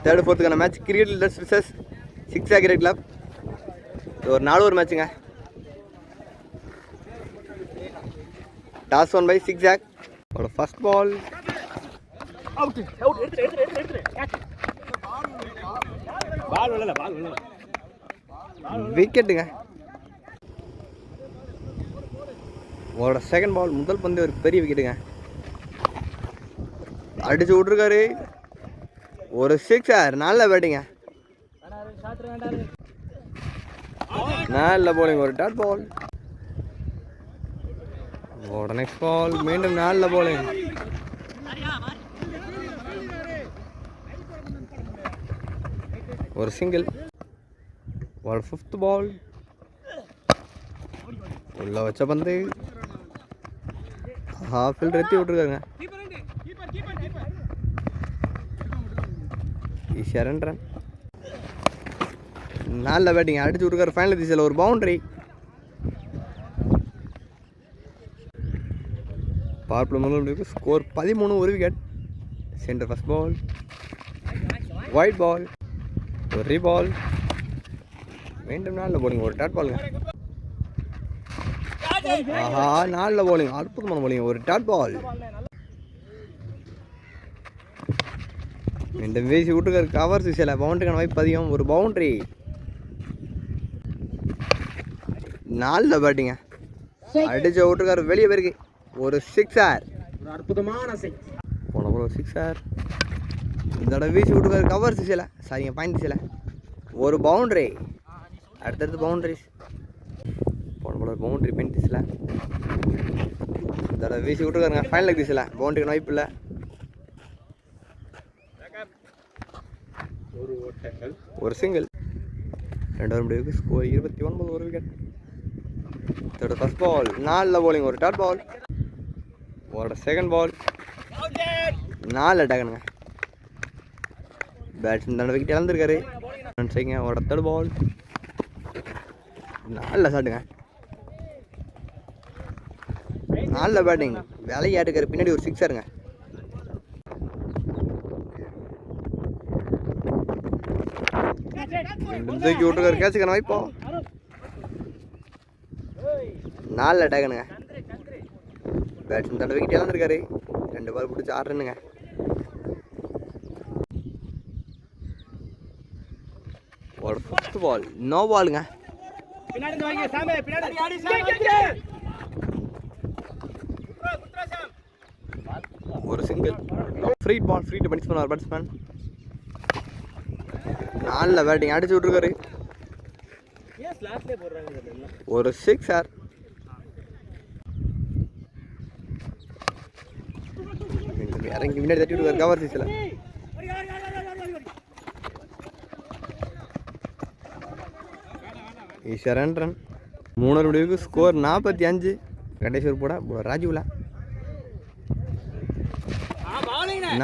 Third ஃபோர்த்துக்கான match cricket leaders versus சிக்ஸா cricket club. இது ஒரு 4 ஓவர் மேட்சுங்க. டாஸ் 1 பை சிக்ஸாக். ஃபர்ஸ்ட் பால் விக்கெட்டுங்க. உங்களோட செகண்ட் பால் முதல் பந்து ஒரு பெரிய விக்கெட்டுங்க. அடிச்சு விட்ருக்காரு. ஒரு சிக்ஸர். நல்ல பேட்டிங்க. நல்ல போலிங். ஒரு டாட் பால். நெக்ஸ்ட் பால் மீண்டும் நல்ல போலிங். ஒரு சிங்கிள். ஃபிஃப்த் பால் உள்ள வச்ச பந்து ஹாஃபில் ரெத்தி விட்டுருக்காங்க. ஈஸியாக 2 ரன். நல்ல பேட்டிங். அடிச்சு விட்டுருக்காரு. ஃபைனல் திசையில் ஒரு பவுண்டரி. பார்ப்பில் முதல் ஸ்கோர் 13. ஒரு wicket. Centre first ball. Wide ball. ஒரு ரீபால். மீண்டும் நல்ல போலிங். ஒரு டாட் பாலுங்க. ஆஹா, நல்ல போலிங். அற்புதமான போலிங். ஒரு டாட் பால். மீண்டும் வீசி விட்டுருக்காரு. கவர் சில பவுண்டரிக்கான வாய்ப்பு அதிகம். ஒரு பவுண்டரி. நல்ல பேட்டிங்க. அடிச்ச விட்டுருக்காரு. வெளியே போயிருக்கு. ஒரு சிக்ஸர். அற்புதமான சிக்ஸ். போன ஒரு சிக்ஸர். இந்த தடவை வீசி விட்டுருக்காரு. கவர் திசையில். சரிங்க, பாயிண்ட் திசையில். ஒரு பவுண்டரி. அடுத்தடுத்து பவுண்டரிஸ். போன போல ஒரு பவுண்டரி பாயிண்ட் திசையில். இந்த தடவை வீசி விட்டுருக்காருங்க. ஃபைனல் திசையில். பவுண்டரிக்கு வாய்ப்பு இல்லை. ஒரு சிங்கிள். 2 ஓவர் முடிவுக்கு ஸ்கோர் 29. ஒரு விக்கெட். First ball. நல்ல போலிங். ஒரு டாட் பால். Second ball. 4 அட்டாக்குங்க. பேட்ஸ்மேன் தண்டை விக்கெட் இழந்திருக்காரு. Third ball. நல்ல ஷாட்டுங்க. நல்ல பேட்டிங். விளையாட்டுக்காரு. பின்னாடி ஒரு சிக்ஸருங்க. தூக்கி விட்டுருக்காரு. கேட்சுக்கான வாய்ப்போ. 4 அட்டாக்குனுங்க. பேட்ஸ்மேன் தண்டை விக்கெட் இழந்திருக்காரு. 2 பால் பிடிச்சி 6 ரன்னுங்க. First ball. நோ பாலுங்க. ஒரு single. Free ball. Free to punish பண்ணுவார் பேட்ஸ்மேன். நல்ல பேட்டிங். அடிச்சு விட்டுருக்காரு. ஒரு சிக்ஸர். இறங்கி முன்னாடி தட்டி விட்டுருக்காரு. கவர் சீஸில். ஈஸியாக 2 ரன். 3 ஓவர் முடிவுக்கு ஸ்கோர் 45. கண்டேஸ்வர் போட ராஜுவில்.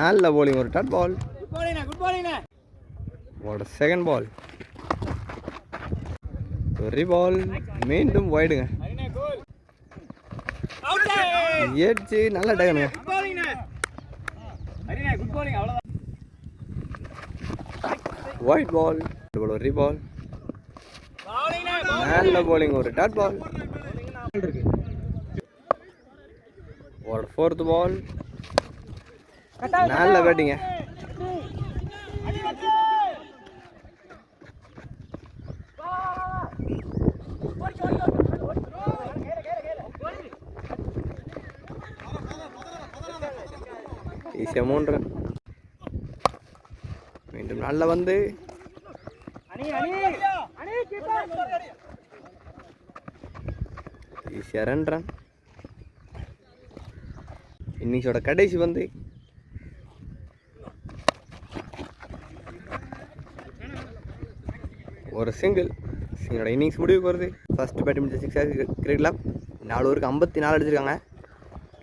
நல்ல போலிங். ஒரு டாட் பால். செகண்ட் பால். ஒரு பால். மீண்டும் வைடுங்க. ஏச்சு. நல்ல டேகனுங்க. White ball. ஒரு ரீபால். நல்ல போலிங். ஒரு டாட் பால். ஃபோர்த் பால். நல்ல பேட்டிங்க. ஈஸியாக 3 ரன். மீண்டும் நல்ல வந்து ஈஸியாக 2 ரன். இன்னிங்ஸோட கடைசி வந்து ஒரு சிங்கிள். சிங்கிளோட இன்னிங்ஸ் முடிவுக்கு வருது. ஃபர்ஸ்ட் பேட்டிங் சிக்ஸா கிரிக்கெட் கிளப். 4 ஓவருக்கு 54 அடிச்சிருக்காங்க.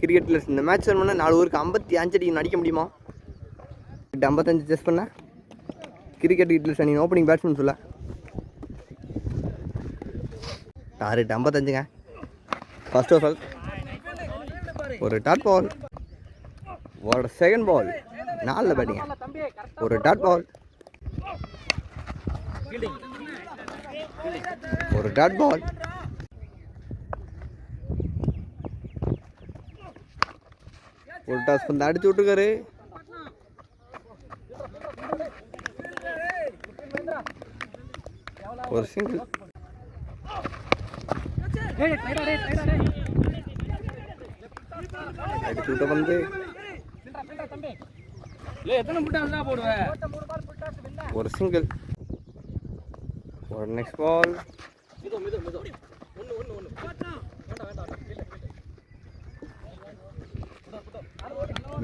கிரிக்கெட்டில் இந்த மேட்ச் பண்ணால் 4 ஓவருக்கு 55 அடிக்கணும். அடிக்க முடியுமா? 55 செஸ் பண்ண கிரிக்கெட் கிட்லஸ் அணி ஓப்பனிங் பேட்ஸ்மேன் சொல்ல டார்கெட் 55ங்க. ஃபர்ஸ்ட் ஓவர் ஒரு டாட் பால். Second ball. 4 பேட்டிங்க. ஒரு டாட் பால். ஒரு டாட் பால். ஒரு டாஸ் பந்து அடிச்சு விட்டுருக்காரு. ஒரு சிங்கிள். அடிச்சு விட்ட பந்து ஒரு சிங்கிள். ஒரு நெக்ஸ்ட் பால்.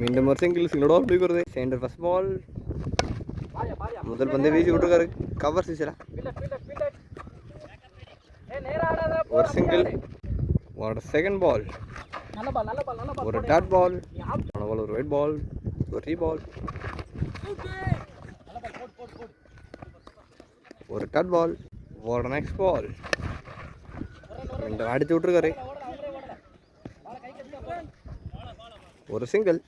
மீண்டும் ஒரு சிங்கிள். சிங்கிளோட போய் வருது. Centre first ball. முதல் பந்து வீசி விட்டுருக்காரு. கவர் சிக்ஸரா. ஒரு சிங்கிள். ஒரு செகண்ட் பால். ஒரு டாட் பால். ஒரு ஒயிட் பால். ஒரு ரீ பால். ஒரு டாட் பால். ஒரு நெக்ஸ்ட் பால். மீண்டும் அடிச்சு விட்டுருக்காரு. ஒரு சிங்கிள்.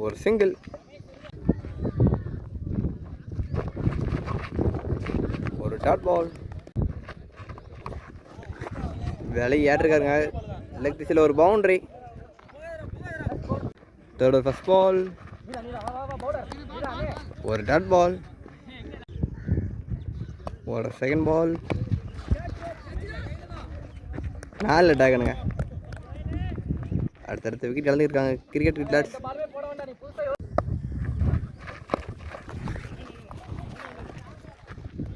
ஒரு சிங்கிள். ஒரு டாட் பால். வேலை ஏற்றிருக்காருங்க. லெக் திசையில் ஒரு பவுண்டரி. Third first ball. ஒரு டாட் பால். ஒரு செகண்ட் பால். 4 அட்டாக்கனுங்க. அடுத்தடுத்த விக்கெட் இழந்துருக்காங்க கிரிக்கெட் கிரிக்கெட்ஸ்.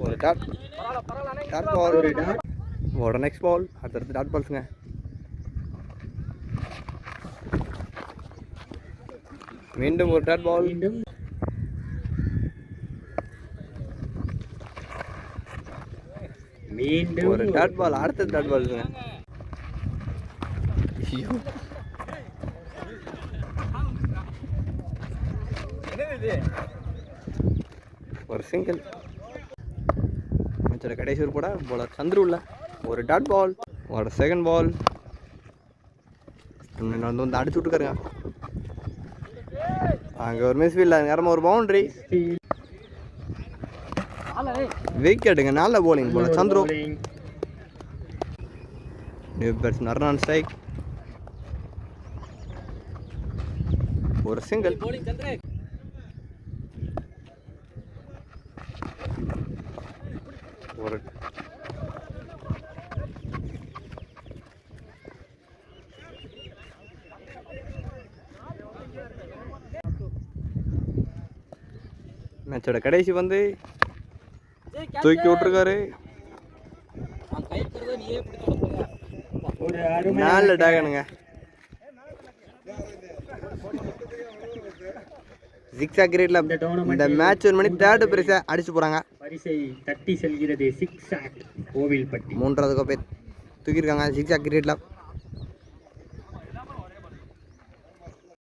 ஒரு டாட் பால். ஒரு நெக்ஸ்ட் பால். அடுத்தடுத்து டாட் பால்ஸுங்க. மீண்டும் ஒரு டாட் பால். ஒரு டாட் பால். அடுத்த டாட் பால்ஸுங்க. ஒரு சிங்கிள். மேட்சோட கடைசி ஒரு போட போலர் சந்துரு உள்ள. ஒரு டாட் பால். ஒரு செகண்ட் பால். வந்து அடிச்சு விட்டுருக்காருங்க. அங்கே ஒரு மிஸ் ஃபீல்ட். நேரமாக ஒரு பவுண்டரி. விக்கெட்டுங்க. நல்ல போலிங் போல சந்துரு. நியூ பேட்ஸ்மேன் அர்னான் ஸ்ட்ரைக். ஒரு சிங்கிள். ஒரு மேட்சோட கடைசி வந்து தூக்கி விட்டுருக்காரு. 4 டாகனுங்க. சிக்ஸ் கிரேட்ல இந்த மேட்ச் வின் பண்ணி 3rd பிரைஸை அடிச்சு போறாங்க. பரிசை தட்டி செல்கிறது சிக்ஸ் கோவில்பட்டி. 3வது கோப்பை தூக்கியிருக்காங்க சிக்ஸ் கிரேட்ல.